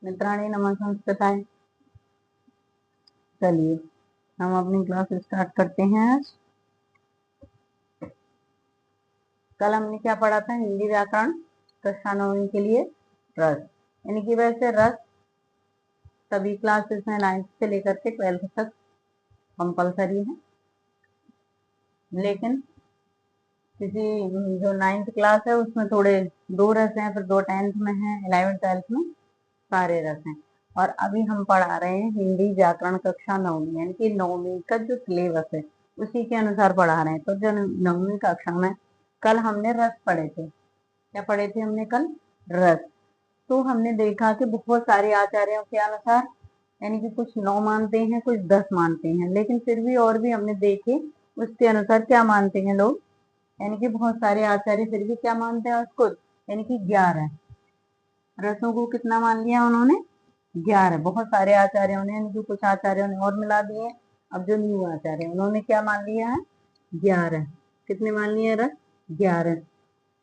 मित्राणि नमः संस्कृताय। चलिए हम अपनी क्लास स्टार्ट करते हैं। आज कल हमने क्या पढ़ा था? हिंदी व्याकरण कक्षा 9वीं के लिए रस, यानी कि वैसे रस सभी क्लासेस में 9th से लेकर के 12th तक कंपलसरी है, लेकिन किसी जो 9th क्लास है उसमें थोड़े 2 रस हैं, फिर 2 10th में है, 11th 12th में सारे रस हैं। और अभी हम पढ़ा रहे हैं हिंदी व्याकरण कक्षा 9वीं, यानी कि 9वीं का जो सिलेबस है उसी के अनुसार पढ़ा रहे हैं। तो जो 9वीं कक्षा में कल हमने रस पढ़े थे। क्या पढ़े थे हमने कल? रस। तो हमने देखा कि बहुत सारे आचार्यों के अनुसार, यानी कि कुछ 9 मानते हैं, कुछ 10 मानते हैं, लेकिन फिर भी और भी हमने देखे उसके अनुसार क्या मानते हैं लोग, यानी कि बहुत सारे आचार्य फिर भी क्या मानते हैं उसको, यानी कि 11 रसों को कितना मान लिया उन्होंने? 11। बहुत सारे आचार्यों ने, यानी कि कुछ आचार्यों ने और मिला दिए। अब जो न्यू आचार्य उन्होंने क्या मान लिया है? 11। कितने मान लिए रस? 11।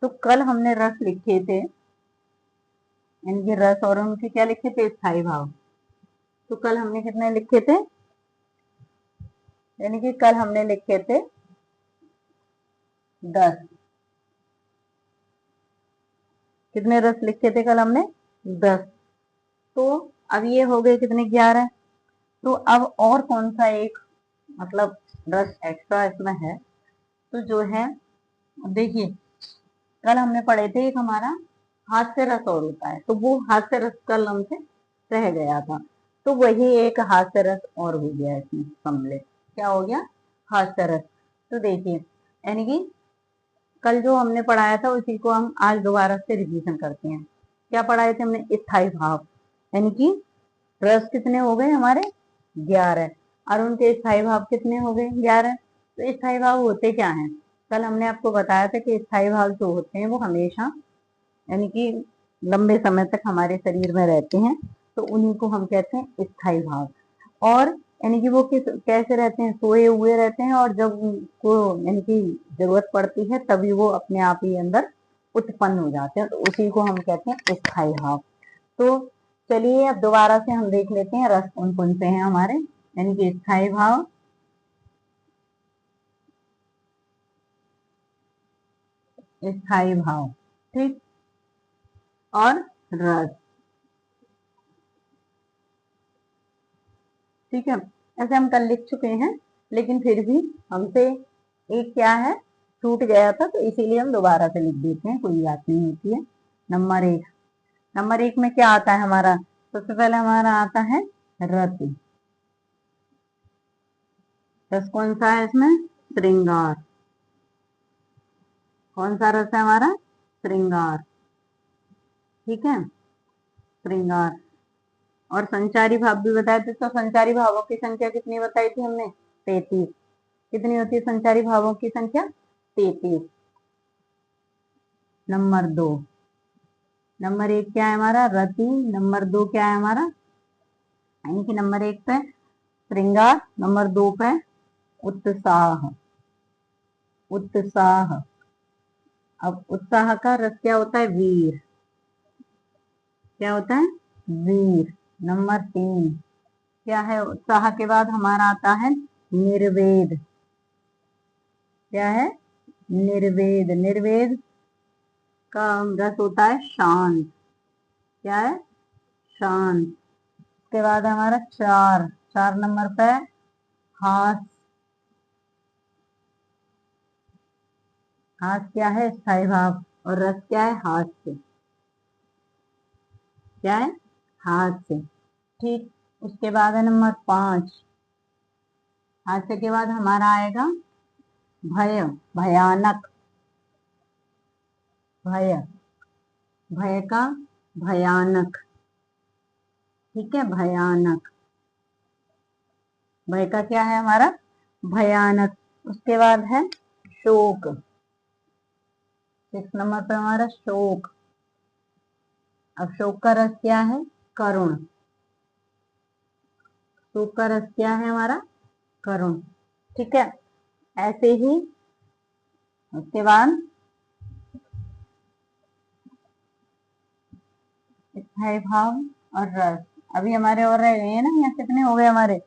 तो कल हमने रस लिखे थे, यानी कि रस और उनके क्या लिखे थे? स्थायी भाव। तो कल हमने कितने लिखे थे? यानी कि कल हमने लिखे थे 10। कितने रस लिखे थे कल हमने? 10। तो अब ये हो गए कितने? 11। तो अब और कौन सा एक मतलब रस एक्स्ट्रा इसमें है? तो जो है, देखिए कल हमने पढ़े थे एक हमारा हास्य रस और होता है, तो वो हास्य रस कल हमसे रह गया था, तो वही एक हास्य रस और हो गया इसमें सम्मिलित। क्या हो गया? हास्य रस। तो देखिए, यानी कि कल जो हमने पढ़ाया था उसी को हम आज दोबारा से रिवीजन करते हैं। क्या पढ़ाए थे हमने? स्थायी भाव, यानी कि रस कितने हो गए हमारे? 11। और उनके स्थायी भाव कितने हो गए? 11। तो स्थायी भाव होते क्या हैं? कल हमने आपको बताया था कि स्थायी भाव जो होते हैं वो हमेशा, यानी कि लंबे समय तक हमारे शरीर में रहते हैं, तो उन्हीं को हम कहते हैं स्थायी भाव। और यानी कि वो कैसे रहते हैं? सोए हुए रहते हैं, और जब उनको यानी कि जरूरत पड़ती है तभी वो अपने आप ही अंदर उत्पन्न हो जाते हैं, तो उसी को हम कहते हैं स्थायी भाव। तो चलिए अब दोबारा से हम देख लेते हैं रस कौन कौन से हैं हमारे, यानी कि स्थायी भाव, स्थायी भाव, ठीक, और रस। ठीक है, ऐसे हम कल लिख चुके हैं, लेकिन फिर भी हमसे एक क्या है, छूट गया था, तो इसीलिए हम दोबारा से लिख देते हैं, कोई बात नहीं होती है। नंबर 1। नंबर 1 में क्या आता है हमारा? सबसे पहले हमारा आता है रति। रस कौन सा है इसमें? श्रृंगार। कौन सा रस है हमारा? श्रृंगार। ठीक है, श्रृंगार। और संचारी भाव भी बताए थे, तो संचारी भावों की संख्या कितनी बताई थी हमने? 33। कितनी होती है संचारी भावों की संख्या? 33। नंबर 2। नंबर 1 क्या है हमारा? रति। नंबर 2 क्या है हमारा? यानी कि नंबर 1 पे श्रृंगार, नंबर 2 पे उत्साह। उत्साह। अब उत्साह का रस क्या होता है? वीर। क्या होता है? वीर। नंबर 3 क्या है? उत्साह के बाद हमारा आता है निर्वेद। क्या है? निर्वेद। निर्वेद का रस होता है शांत। क्या है? शांत। उसके बाद हमारा 4 4 नंबर पे हास। हास क्या है? स्थायी भाव। और रस क्या है? हास्य। क्या है? हास्य। ठीक। उसके बाद है नंबर 5। हास्य के बाद हमारा आएगा भय। भयानक। भय। भय का भयानक। ठीक है, भयानक। भय का क्या है हमारा? भयानक। उसके बाद है शोक। 6 नंबर पे हमारा शोक। अब शोक का रस क्या है? करुण। शोक का रस क्या है हमारा? करुण। ठीक है, ऐसे ही उसके बाद स्थायी भाव और रस। अभी हमारे और रह गए हैं ना, यहाँ कितने हो गए हमारे,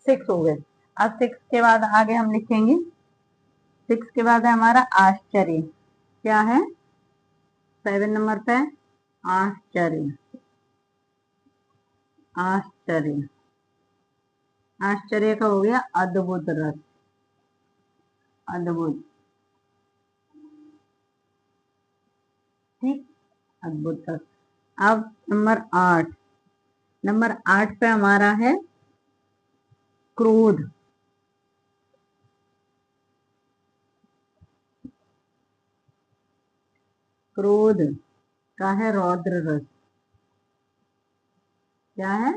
6 हो गए। अब 6 के बाद आगे हम लिखेंगे, 6 के बाद है हमारा आश्चर्य। क्या है 7 नंबर पे, आश्चर्य। आश्चर्य, आश्चर्य का हो गया अद्भुत रस, अद्भुत, ठीक, अद्भुत रस। अब नंबर 8, नंबर 8 पे हमारा है क्रोध। क्रोध का है रौद्र रस। क्या है,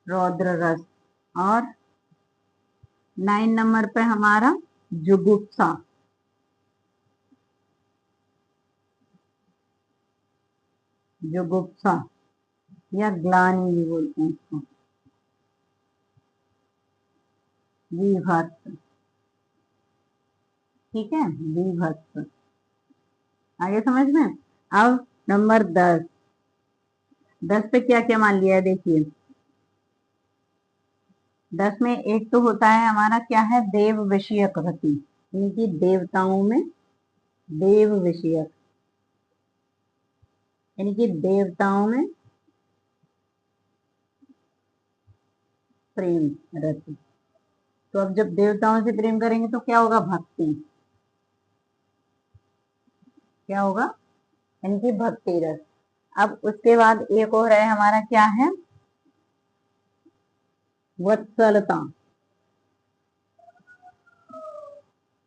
रौद्र रस। और 9 नंबर पे हमारा जुगुप्सा। जुगुप्सा या ग्लानि भी बोलते हैं इसको, विभत्स, ठीक है, विभत्स। आगे समझ में। अब नंबर 10, 10 पे क्या क्या मान लिया है देखिए। 10 में एक तो होता है हमारा क्या है, देव विषयक रति, यानी कि देवताओं में देव विषयक, यानी कि देवताओं में प्रेम रति। तो अब जब देवताओं से प्रेम करेंगे तो क्या होगा, भक्ति। क्या होगा, यानी कि भक्ति रस। अब उसके बाद एक और है हमारा, क्या है, वत्सलता।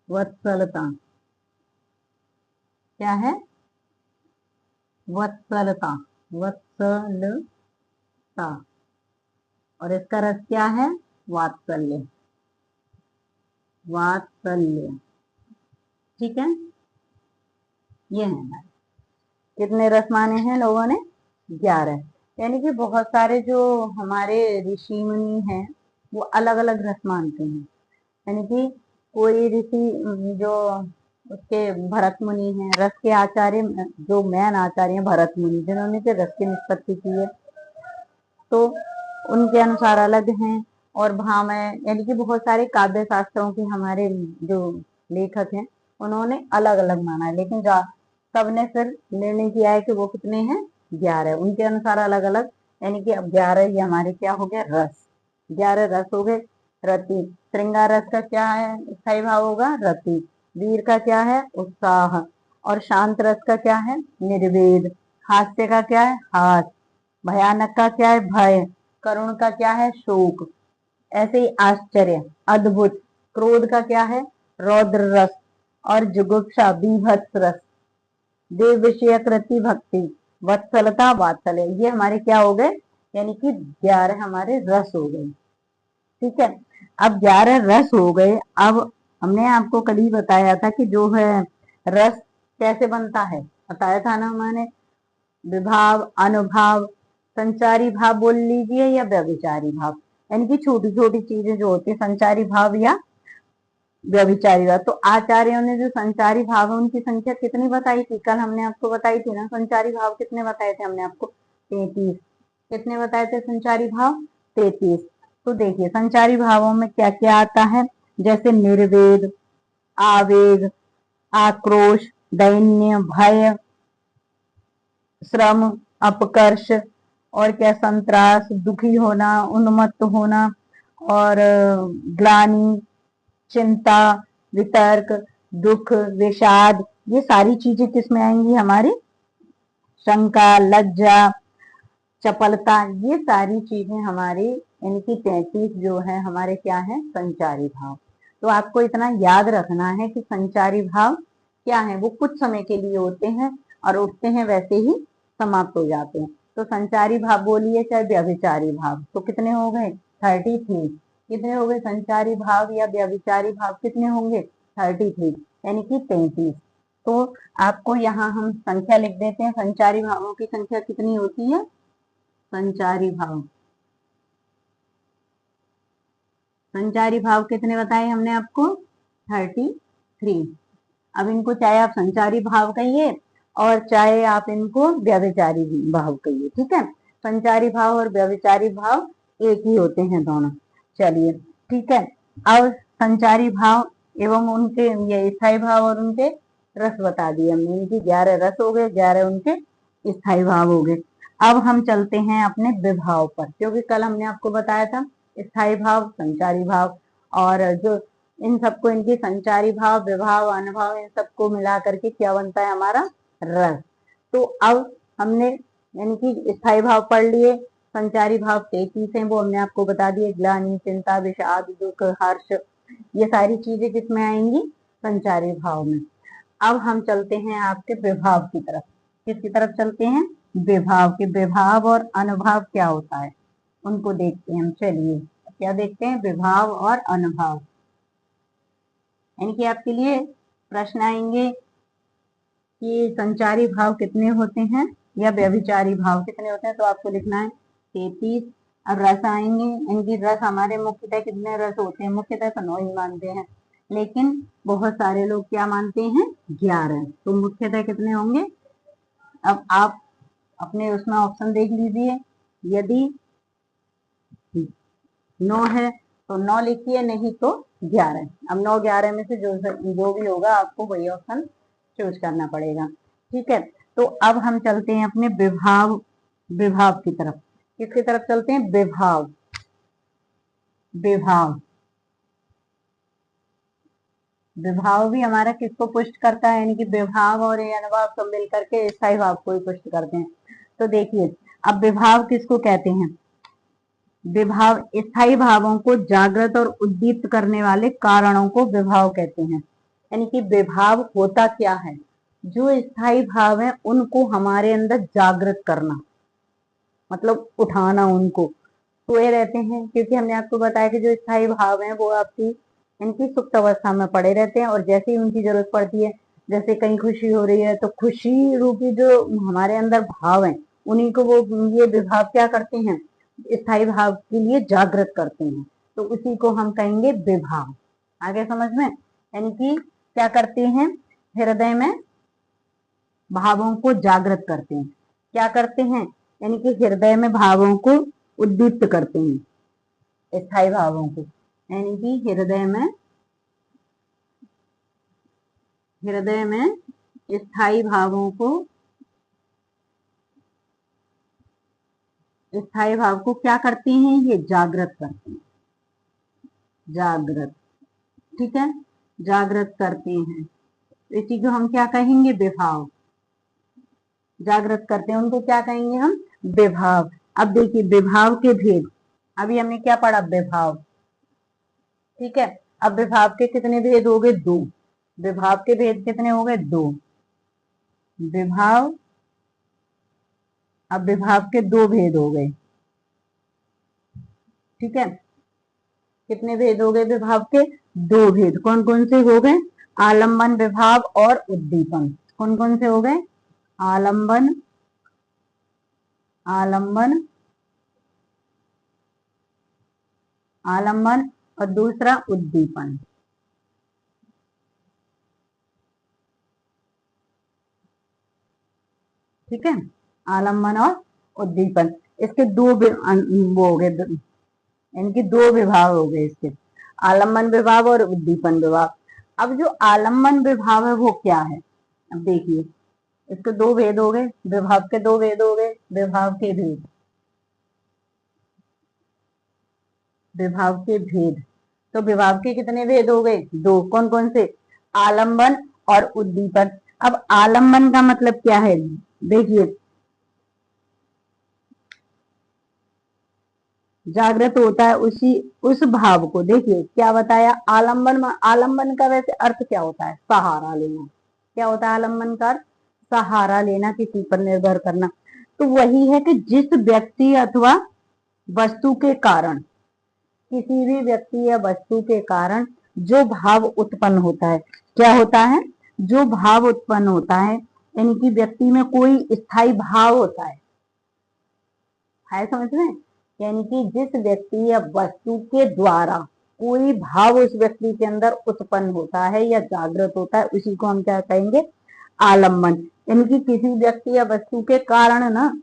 वत्सलता, क्या है, वत्सलता, वत्सलता। और इसका रस क्या है, वात्सल्य, वात्सल्य, ठीक है। ये है हमारे कितने रस माने हैं लोगों ने, 11। यानी कि बहुत सारे जो हमारे ऋषि मुनि हैं वो अलग अलग रस मानते हैं। यानी कि कोई ऋषि जो उसके भरत मुनि हैं, रस के आचार्य, जो मैन आचार्य हैं भरत मुनि, जिन्होंने के रस की निष्पत्ति की है, तो उनके अनुसार अलग हैं। और भामह, यानी कि बहुत सारे काव्य शास्त्रों के हमारे जो लेखक हैं उन्होंने अलग अलग माना है, लेकिन सबने फिर निर्णय किया है कि वो कितने हैं, 11, उनके अनुसार अलग अलग। यानी कि अब 11 ये हमारे क्या हो गया, रस, 11 रस हो गए। रति, श्रृंगार रस का क्या है, स्थायी भाव होगा रति। वीर का क्या है, उत्साह। और शांत रस का क्या है, निर्वेद। हास्य का क्या है, हास। भयानक का क्या है, भय। करुण का क्या है, शोक। ऐसे ही आश्चर्य, अद्भुत। क्रोध का क्या है, रौद्र रस। और जुगुप्सा, बीभत्स रस। देव विषय कृति भक्ति, वत्सलता, वात्सल्य, ये हमारे क्या हो गए, यानी कि 11 हमारे रस हो गए, ठीक है। अब 11 रस हो गए। अब हमने आपको कल ही बताया था कि जो है रस कैसे बनता है, बताया था ना मैंने, विभाव, अनुभाव, संचारी भाव बोल लीजिए या व्यभिचारी भाव। यानी कि छोटी छोटी चीजें जो होती है, संचारी भाव या व्यभिचारी भाव। तो आचार्यों ने जो संचारी भाव है उनकी संख्या कितनी बताई थी, कल हमने आपको बताई थी ना, संचारी भाव कितने बताए थे हमने आपको, 33। कितने बताए थे संचारी भाव, 33। तो देखिए संचारी भावों में क्या क्या आता है, जैसे निर्वेद, आवेग, आक्रोश, दैन्य, भय, श्रम, अपकर्ष, और क्या, संत्रास, दुखी होना, उन्मत्त होना, और ग्लानि, चिंता, वितर्क, दुख, विषाद, ये सारी चीजें किसमें आएंगी हमारी, शंका, लज्जा, चपलता, ये सारी चीजें हमारी, यानी कि 33 जो है हमारे क्या है, संचारी भाव। तो आपको इतना याद रखना है कि संचारी भाव क्या है, वो कुछ समय के लिए होते हैं और उठते हैं वैसे ही समाप्त हो जाते हैं। तो संचारी भाव बोलिए चाहे व्यभिचारी भाव, तो कितने हो गए, 33। कितने हो गए संचारी भाव या व्यभिचारी भाव, कितने होंगे, 33, यानी कि 33। तो आपको यहाँ हम संख्या लिख देते हैं, संचारी भावों की संख्या कितनी होती है, संचारी भाव, संचारी भाव कितने बताए हमने आपको, 33। अब इनको चाहे आप संचारी भाव कहिए और चाहे आप इनको व्यभिचारी भाव कहिए, ठीक है। संचारी भाव और व्यभिचारी भाव एक ही होते हैं दोनों। चलिए ठीक है, अब संचारी भाव एवं उनके ये स्थायी भाव और उनके रस बता दिए हमने। इनकी 11 रस हो गए, 11 उनके स्थायी भाव हो गए। अब हम चलते हैं अपने विभाव पर, क्योंकि कल हमने आपको बताया था स्थायी भाव, संचारी भाव, और जो इन सबको, इनकी संचारी भाव, विभाव, अनुभाव, इन सबको मिला करके क्या बनता है हमारा रस। तो अब हमने यानी कि स्थायी भाव पढ़ लिए, संचारी भाव 33 हैं, वो हमने आपको बता दिए, ग्लानि, चिंता, विषाद, दुख, हर्ष, ये सारी चीजें किसमें आएंगी, संचारी भाव में। अब हम चलते हैं आपके विभाव की तरफ। किसकी तरफ चलते हैं, विभाव के। विभाव और अनुभाव क्या होता है उनको देखते हैं हम। चलिए क्या देखते हैं, विभाव और अनुभाव। यानी कि आपके लिए प्रश्न आएंगे कि संचारी भाव कितने होते हैं या व्यभिचारी भाव कितने होते हैं, तो आपको लिखना है 33। अब रस आएंगे, इनकी रस हमारे मुख्यतः कितने रस होते हैं, मुख्यतः तो 9 ही मानते हैं, लेकिन बहुत सारे लोग क्या मानते हैं 11। तो मुख्यतः कितने होंगे, अब आप अपने उसमें ऑप्शन देख लीजिए, यदि 9 है तो 9 लिखिए, नहीं तो 11। अब 9 11 में से जो भी होगा आपको वही ऑप्शन चूज करना पड़ेगा। ठीक है, तो अब हम चलते हैं अपने विभाव की तरफ। किसकी तरफ चलते हैं, विभाव। विभाव भी हमारा किसको पुष्ट करता है, यानी कि विभाव और अनुभाव सब मिलकर के स्थायी भाव को ही पुष्ट करते हैं। तो देखिए, अब विभाव किसको कहते हैं, विभाव स्थायी भावों को जागृत और उद्दीप्त करने वाले कारणों को विभाव कहते हैं। यानी कि विभाव होता क्या है, जो स्थायी भाव है उनको हमारे अंदर जागृत करना, मतलब उठाना, उनको सोए रहते हैं। क्योंकि हमने आपको बताया कि जो स्थायी भाव है वो आपकी इनकी सुप्त अवस्था में पड़े रहते हैं, और जैसे ही उनकी जरूरत पड़ती है, जैसे कहीं खुशी हो रही है तो खुशी रूपी जो हमारे अंदर भाव है उन्हीं को वो ये विभाव क्या करते हैं, स्थायी भाव के लिए जागृत करते हैं। तो उसी को हम कहेंगे विभाव। आगे समझ में, यानी कि क्या करते हैं, हृदय में भावों को जागृत करते हैं। क्या करते हैं, यानी कि हृदय में भावों को उद्दीप्त करते हैं, स्थायी भावों को। यानी कि हृदय में स्थायी भावों को, स्थायी भाव को क्या करते हैं, ये जागृत करते हैं। जागृत, ठीक है, जागृत करते हैं। इसी को हम क्या कहेंगे, विभाव। जागृत करते हैं उनको क्या कहेंगे हम, विभाव। अब देखिए विभाव के भेद, अभी हमने क्या पढ़ा, विभाव, ठीक है। अब विभाव के कितने भेद हो गए, 2। विभाव के भेद कितने हो गए, 2 विभाव। अब विभाव के 2 भेद हो गए, ठीक है। कितने भेद हो गए विभाव के, 2 भेद। कौन कौन से हो गए, आलम्बन विभाव और उद्दीपन। कौन कौन से हो गए, आलम्बन, आलम्बन और दूसरा उद्दीपन। ठीक है, आलम्बन और उद्दीपन, इसके 2 वो हो गए, इनके 2 विभाग हो गए इसके, आलम्बन विभाग और उद्दीपन विभाग। अब जो आलम्बन विभाग है वो क्या है, अब देखिए इसके 2 भेद हो गए, विभाग के 2 भेद हो गए, विभाग के भेद, विभाग के भेद। तो विभाग के कितने भेद हो गए, 2। कौन कौन से, आलम्बन और उद्दीपन। अब आलम्बन का मतलब क्या है, देखिए जागृत होता है उस भाव को। देखिए क्या बताया, आलम्बन, आलम्बन का वैसे अर्थ क्या होता है, सहारा लेना। क्या होता है आलम्बन का अर्थ, सहारा लेना, किसी पर निर्भर करना। तो वही है कि जिस व्यक्ति अथवा वस्तु के कारण, किसी भी व्यक्ति या वस्तु के कारण जो भाव उत्पन्न होता है, क्या होता है, जो भाव उत्पन्न होता है, यानी कि व्यक्ति में कोई स्थायी भाव होता है समझ में। यानी कि जिस व्यक्ति या वस्तु के द्वारा कोई भाव उस व्यक्ति के अंदर उत्पन्न होता है या जागृत होता है, उसी को हम क्या कहेंगे, आलम्बन। यानी कि किसी व्यक्ति या वस्तु के कारण ना,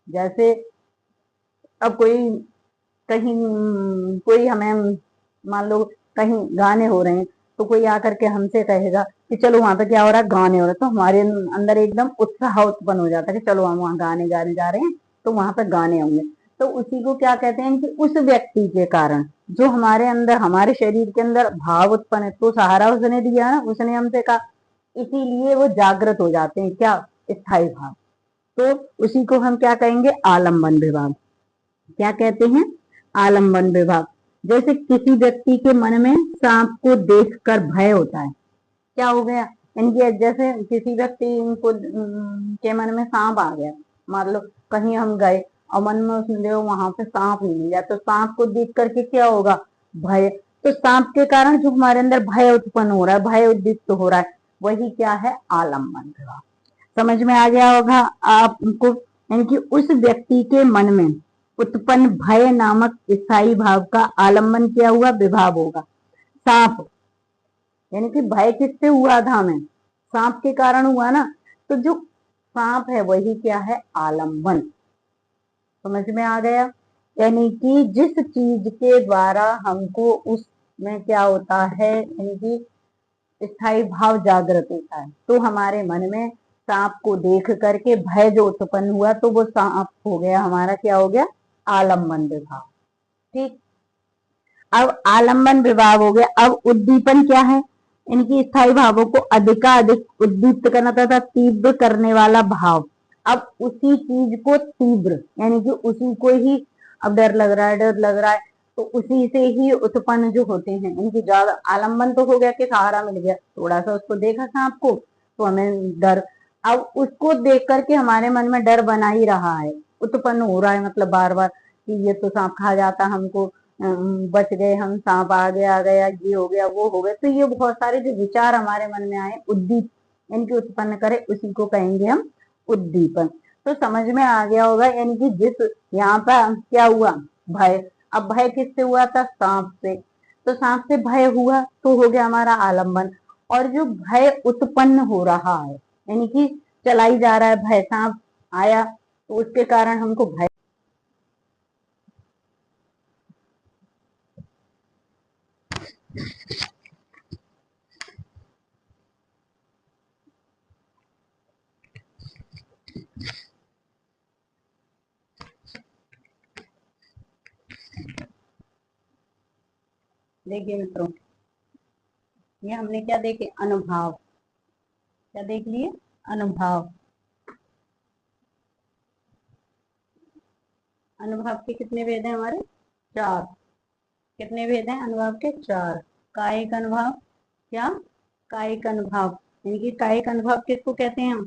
जैसे अब कोई कहीं कोई हमें मान लो कहीं गाने हो रहे हैं, तो कोई आकर के हमसे कहेगा कि चलो वहां पे क्या हो रहा है, गाने हो रहे हैं, तो हमारे अंदर एकदम उत्साह उत्पन्न हो जाता है कि चलो हम वहाँ गाने गाने जा रहे हैं, तो वहां पे गाने होंगे। तो उसी को क्या कहते हैं कि उस व्यक्ति के कारण जो हमारे अंदर, हमारे शरीर के अंदर भाव उत्पन्न है, तो सहारा उसने दिया ना, उसने हमसे कहा, इसीलिए वो जागृत हो जाते हैं, क्या, स्थायी भाव। तो उसी को हम क्या कहेंगे, आलम्बन विभाव। क्या कहते हैं, आलम्बन विभाव। जैसे किसी व्यक्ति के मन में सांप को देखकर भय होता है, क्या हो गया, इनके जैसे किसी व्यक्ति को के मन में सांप आ गया, मान लो कहीं हम गए और मन में उसने देखो वहां पे सांप नहीं मिल गया, तो सांप को देख करके क्या होगा, भय। तो सांप के कारण जो हमारे अंदर भय उत्पन्न हो रहा है, भय उद्दीप्त हो रहा है, वही क्या है, आलम्बन विभाव। समझ में आ गया होगा आपको, यानी कि उस व्यक्ति के मन में उत्पन्न भय नामक स्थायी भाव का आलम्बन किया हुआ विभाव होगा। सांप, यानी कि भय किससे हुआ था, हमें सांप के कारण हुआ ना, तो जो सांप है वही क्या है, आलम्बन। समझ में आ गया, यानी कि जिस चीज के द्वारा हमको उसमें क्या होता है, यानी कि स्थायी भाव जागृत होता है, तो हमारे मन में सांप को देख करके भय जो उत्पन्न हुआ, तो वो सांप हो गया हमारा, क्या हो गया, आलम्बन विभाव। ठीक, अब आलम्बन विभाव हो गया। अब उद्दीपन क्या है, इनकी स्थायी भावों को अधिकाधिक उद्दीप्त करना तथा तीव्र करने वाला भाव। अब उसी चीज को तीव्र, यानी कि उसी को ही, अब डर लग रहा है, डर लग रहा है, तो उसी से ही उत्पन्न जो होते हैं, इनकी ज्यादा आलम्बन तो हो गया कि सहारा मिल गया, थोड़ा सा उसको देखा सांप को तो हमें डर, अब उसको देख करके हमारे मन में डर बना ही रहा है, उत्पन्न हो रहा है, मतलब बार बार कि ये तो सांप खा जाता हमको, बच गए हम, सांप आ गया, ये हो गया, वो हो गया। तो ये बहुत सारे जो विचार हमारे मन में आए, उद्दीप, इनके उत्पन्न करे, उसी को कहेंगे हम उद्दीपन। तो समझ में आ गया होगा, यानी कि जिस यहाँ पर क्या हुआ, भय। अब भय किससे हुआ था, सांप से, तो सांप से भय हुआ तो हो गया हमारा आलम्बन। और जो भय उत्पन्न हो रहा है, यानी कि चलाई जा रहा है भय, सांप आया तो उसके कारण हमको भय, देखिए मित्रों, ये हमने क्या देखे, अनुभव, क्या देख लिए, अनुभव। अनुभव के कितने भेद हैं हमारे, चार। कितने भेद हैं अनुभव के, चार। कायिक अनुभव, क्या, कायिक अनुभव, यानी कि कायिक अनुभव किसको कहते हैं हम,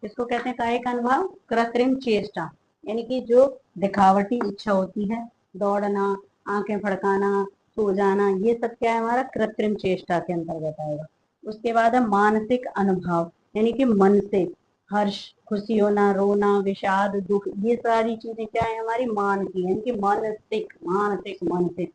किसको कहते हैं कायिक अनुभव, कृत्रिम चेष्टा, यानी कि जो दिखावटी इच्छा होती है, दौड़ना, आंखें फड़काना, सो जाना, ये सब क्या है हमारा, कृत्रिम चेष्टा के अंतर्गत आएगा। उसके बाद है मानसिक अनुभव, यानी कि मन से, हर्ष, खुशी होना, रोना, विषाद, दुख, ये सारी चीजें क्या है हमारी, मान की, यानी कि मानसिक, मानसिक मन से।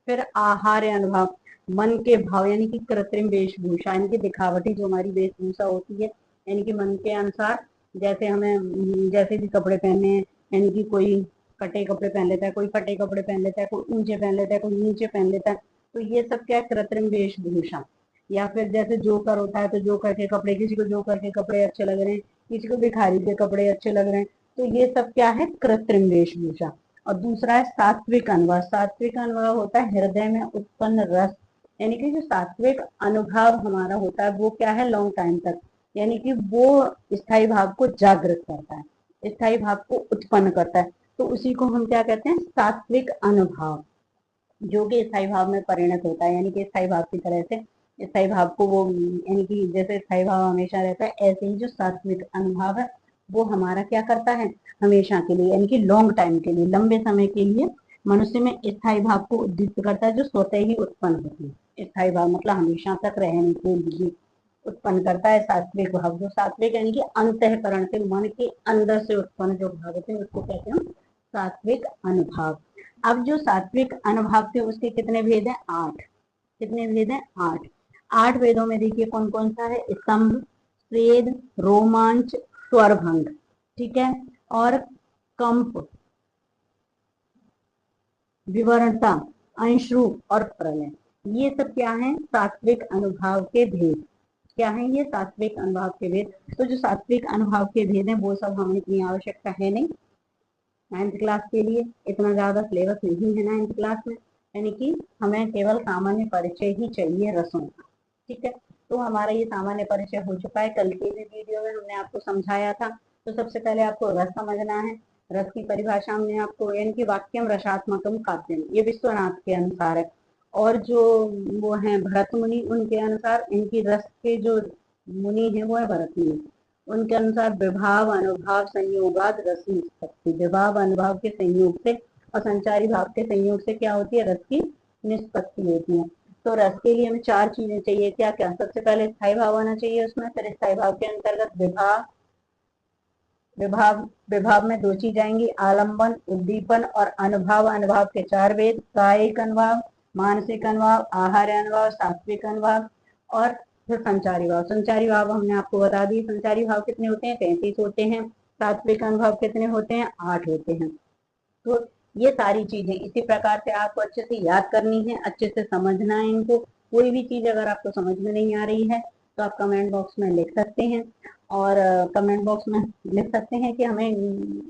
फिर आहार्य अनुभव, मन के भाव, यानी कि कृत्रिम वेशभूषा, यानी कि दिखावटी जो हमारी वेशभूषा होती है, यानी कि मन के अनुसार, जैसे हमें जैसे भी कपड़े पहने हैं, यानी कि कोई कटे कपड़े पहन लेता है, कोई फटे कपड़े पहन लेता है, कोई ऊंचे पहन लेता है, कोई नीचे पहन लेता है, तो ये सब क्या है, कृत्रिम वेशभूषा। या फिर जैसे जोकर होता है, तो जोकर के कपड़े, किसी को जोकर के कपड़े अच्छे लग रहे हैं, किसी को भिखारी के कपड़े अच्छे लग रहे हैं, तो ये सब क्या है, कृत्रिम वेशभूषा। और दूसरा है सात्विक अनुभव। सात्विक अनुभव होता है हृदय में उत्पन्न रस, यानी कि जो सात्विक अनुभव हमारा होता है वो क्या है, लॉन्ग टाइम तक, यानी कि वो स्थायी भाव को जागृत करता है, स्थायी भाव को उत्पन्न करता है, तो उसी को हम क्या कहते हैं, सात्विक अनुभव, जो कि स्थायी भाव में परिणत होता है, यानी कि स्थायी भाव की तरह से स्थायी भाव को वो, यानी कि जैसे स्थायी भाव हमेशा रहता है, ऐसे ही जो सात्विक अनुभव है वो हमारा क्या करता है, हमेशा के लिए, यानी कि लॉन्ग टाइम के लिए, लंबे समय के लिए मनुष्य में स्थायी भाव को उद्दीप्त करता है, जो स्वतः ही उत्पन्न होती है। स्थायी भाव मतलब हमेशा तक रहने के लिए उत्पन्न करता है सात्विक भाव। जो सात्विक यानी कि अंतःकरण से, मन के अंदर से उत्पन्न जो भाव होते हैं उसको कहते हैं सात्विक अनुभव। अब जो सात्विक अनुभव थे उसके कितने भेद हैं, आठ। कितने भेद हैं, आठ। आठ वेदों में देखिए कौन कौन सा है, स्तंभ, स्वेद, रोमांच, स्वरभंग, ठीक है, और कंप, विवरणता, अंश रूप और प्रलय, ये सब क्या है? सात्विक अनुभाव के भेद। क्या है ये? सात्विक अनुभाव के भेद। तो जो सात्विक अनुभाव के भेद है वो सब हमें इतनी आवश्यकता है नहीं 9th क्लास के लिए, इतना ज्यादा सिलेबस नहीं है 9th क्लास में, यानी कि हमें केवल सामान्य परिचय ही चाहिए रसों का। ठीक है, तो हमारा ये सामान्य परिचय हो चुका है। कल के भी वीडियो में हमने आपको समझाया था। तो सबसे पहले आपको रस समझना है। रस की परिभाषा हमने आपको, यानी कि वाक्यम रसात्मकम काव्यम, ये विश्वनाथ के अनुसार है। और जो वो हैं भरत मुनि, उनके अनुसार, इनकी रस के जो मुनि है वो है भरत मुनि, उनके अनुसार विभाव अनुभाव संयोगाद रस निष्पत्ति, विभाव अनुभाव के संयोग से और संचारी भाव के संयोग से क्या होती है? रस की निष्पत्ति होती है। तो रस के लिए हमें 4 चीजें चाहिए। क्या क्या? सबसे पहले स्थायी भाव आना चाहिए उसमें, फिर स्थायी भाव के अंतर्गत विभाव, विभाव विभाव में 2 चीज आएंगी, आलंबन उद्दीपन और अनुभाव। अनुभाव के 4 भेद, कायिक अनुभाव, मानसिक अनुभाव, आहार अनुभाव, सात्विक अनुभाव और फिर संचारी भाव। संचारी भाव हमने आपको बता दी, संचारी भाव कितने होते हैं? 33 होते हैं। सात्विक अनुभाव कितने होते हैं? 8 होते हैं। तो ये सारी चीजें इसी प्रकार से आपको अच्छे से याद करनी है, अच्छे से समझना है इनको। कोई भी चीज अगर आपको समझ में नहीं आ रही है तो आप कमेंट बॉक्स में लिख सकते हैं, और कमेंट बॉक्स में लिख सकते हैं कि हमें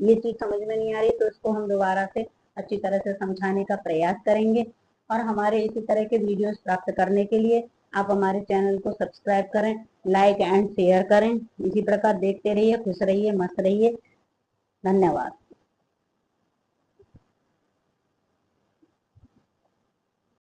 ये चीज समझ में नहीं आ रही, तो इसको हम दोबारा से अच्छी तरह से समझाने का प्रयास करेंगे। और हमारे इसी तरह के वीडियोस प्राप्त करने के लिए आप हमारे चैनल को सब्सक्राइब करें, लाइक एंड शेयर करें। इसी प्रकार देखते रहिए, खुश रहिए, मस्त रहिए। धन्यवाद।